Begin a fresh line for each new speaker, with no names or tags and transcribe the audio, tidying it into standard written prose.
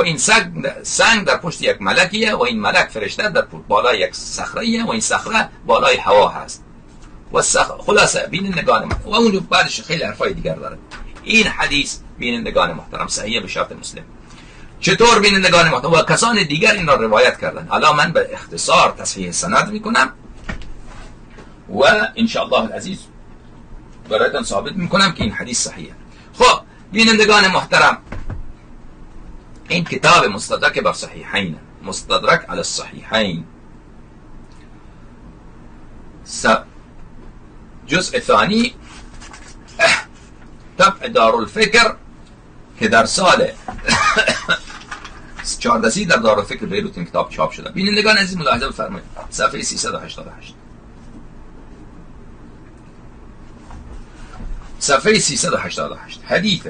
این سنگ در پشت یک ملکیه و این ملک فرشته در بالای یک صخره‌ایه و این صخره بالای هوا هست و خلاصه بینندگان محترم و اون بعدش خیلی حرفای دیگر داره. این حدیث بینندگان محترم صحیح به شرط مسلم. چطور بینندگان محترم و کسان دیگر این را روایت کردن. حالا من به اختصار تصحیح سند میکنم و انشاءالله العزیز برایتان ثابت میکنم که این حدیث صحیحه. خب بینندگان محترم، این کتاب مستدرک بر صحیحین، مستدرک علی الصحیحین، جزء ثانی، طبع دارالفکر که در سال 14 در دارالفکر بیروت این کتاب چاپ شده. بینندگان عزیز ملاحظه بفرمایید صفحه 388، صفحه 388 حدیث